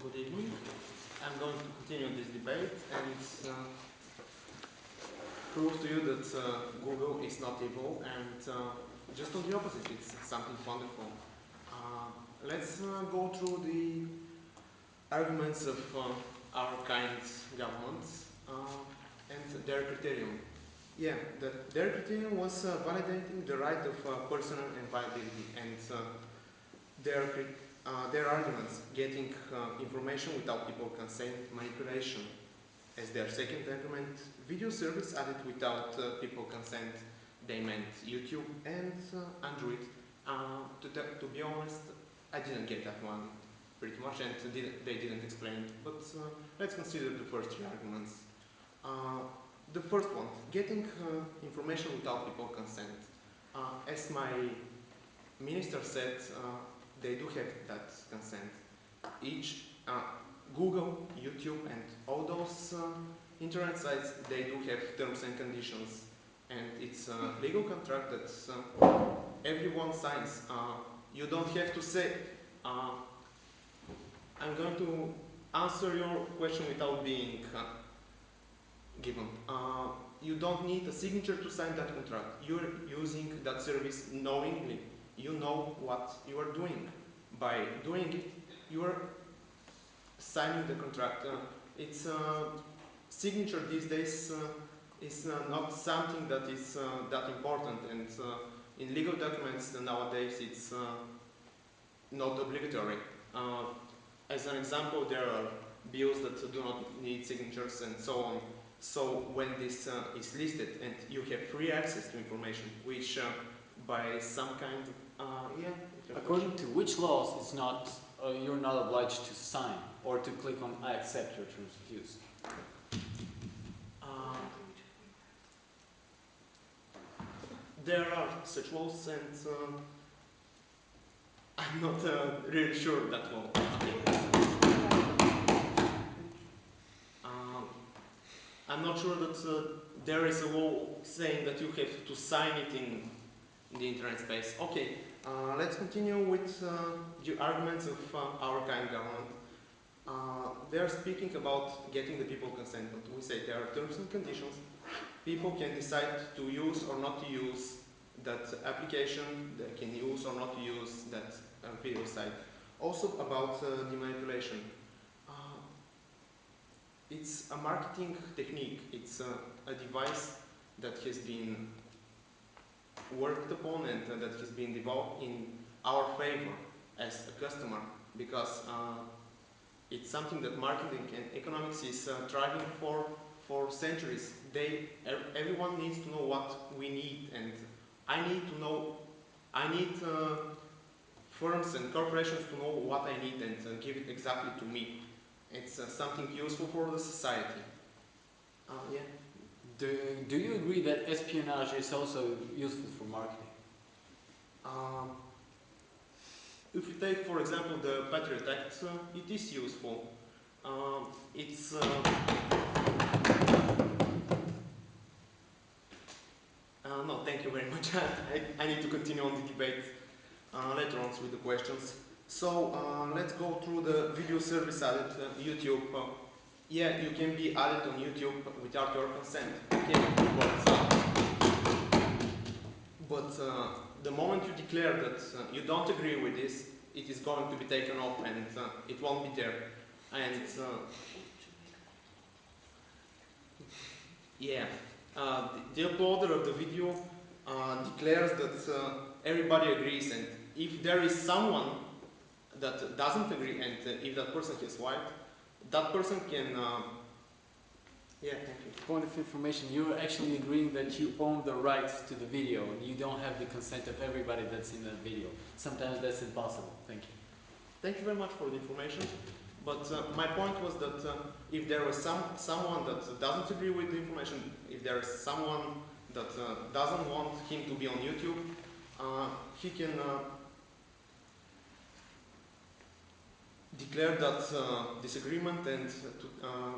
Good evening. I'm going to continue this debate and prove to you that Google is not evil and just on the opposite, it's something wonderful. Let's go through the arguments of our kind governments and their criterion. Yeah, their criterion was validating the right of personal inviolability and their arguments, getting information without people consent, manipulation. As their second argument, video service added without people consent, they meant YouTube and Android. To be honest, I didn't get that one pretty much and they didn't explain it, but let's consider the first three arguments. The first one, getting information without people consent. As my minister said, they do have that consent. Each Google, YouTube and all those internet sites, they do have terms and conditions, and it's a legal contract that everyone signs. You don't have to say, I'm going to answer your question without being given. You don't need a signature to sign that contract. You're using that service knowingly. You know what you are doing. By doing it, you are signing the contract. It's signature these days is not something that is that important, and in legal documents nowadays it's not obligatory. As an example, there are bills that do not need signatures and so on. So when this is listed and you have free access to information, which by some kind of, yeah. According to which laws it's not, you're not obliged to sign or to click on I accept your terms of use? There are such laws, and I'm not really sure of that law. I'm not sure that there is a law saying that you have to sign it in the internet space. Okay, let's continue with the arguments of our kind government. They are speaking about getting the people consent, but we say there are terms and conditions. People can decide to use or not to use that application, they can use or not use that video site. Also about the manipulation. It's a marketing technique, it's a device that has been worked upon and that has been developed in our favor as a customer, because it's something that marketing and economics is striving for centuries. Everyone needs to know what we need, and I need firms and corporations to know what I need and give it exactly to me. It's something useful for the society. Yeah. Do you agree that espionage is also useful for marketing? If you take, for example, the Patriot Act, it is useful. It's no, thank you very much. I need to continue on the debate later on with the questions. So let's go through the video service added YouTube. Yeah, you can be added on YouTube without your consent. Okay, but the moment you declare that you don't agree with this, it is going to be taken off and it won't be there. And yeah, the uploader of the video declares that everybody agrees, and if there is someone that doesn't agree, and if that person has lied, that person can yeah, thank you. Point of information, you're actually agreeing that you own the rights to the video and you don't have the consent of everybody that's in that video. Sometimes that's impossible. Thank you. Thank you very much for the information. But my point was that if there was someone that doesn't agree with the information, if there is someone that doesn't want him to be on YouTube, he can declare that disagreement, and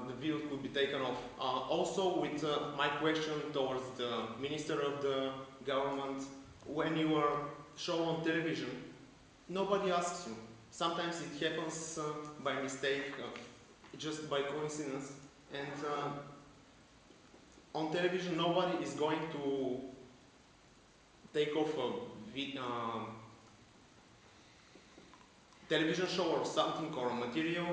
the video could be taken off. Also, with my question towards the Minister of the Government, when you are shown on television, nobody asks you, sometimes it happens by mistake, just by coincidence, and on television nobody is going to take off a television show or something or a material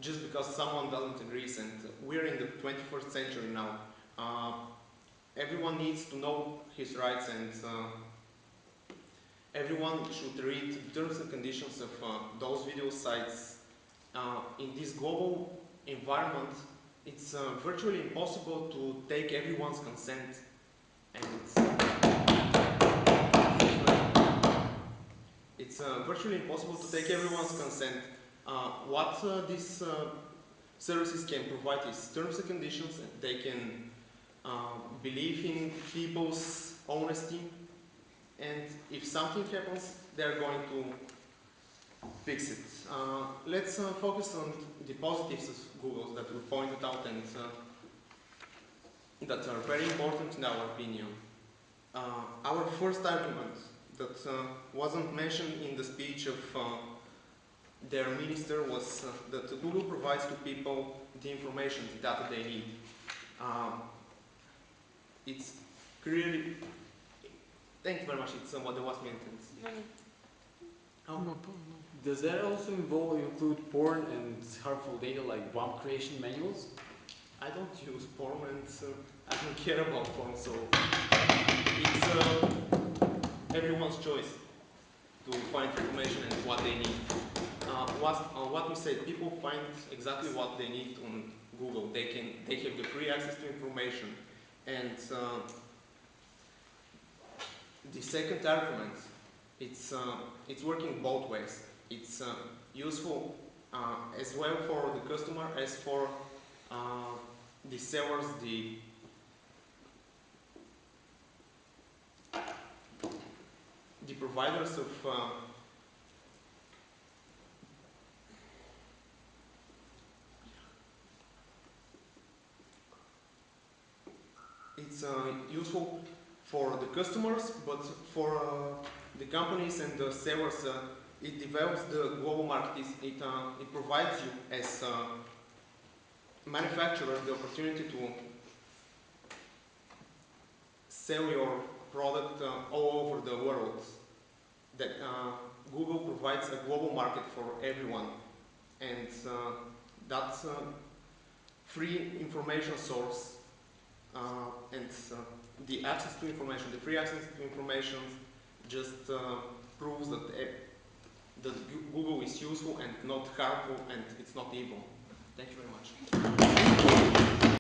just because someone doesn't agree. And we're in the 21st century now. Everyone needs to know his rights, and everyone should read the terms and conditions of those video sites. In this global environment, it's virtually impossible to take everyone's consent, and it's virtually impossible to take everyone's consent. What these services can provide is terms and conditions. They can believe in people's honesty, and if something happens, they're going to fix it. Let's focus on the positives of Google that we pointed out and that are very important in our opinion. Our first argument that wasn't mentioned in the speech of their minister was that Google provides to people the information, the data they need. It's clearly... Thank you very much, it's what the last minute. Does that also include porn and harmful data like bomb creation manuals? I don't use porn, and I don't care about porn, so it's everyone's choice to find information and what they need. What we said, people find exactly what they need on Google. They have the free access to information, and the second argument, it's working both ways. It's useful as well for the customer as for the sellers, the providers of it's useful for the customers, but for the companies and the sellers, it develops the global market. It provides you as a manufacturer the opportunity to sell your product all over the world. That Google provides a global market for everyone, and that's a free information source, and the access to information, the free access to information, just proves that Google is useful and not harmful, and it's not evil. Thank you very much.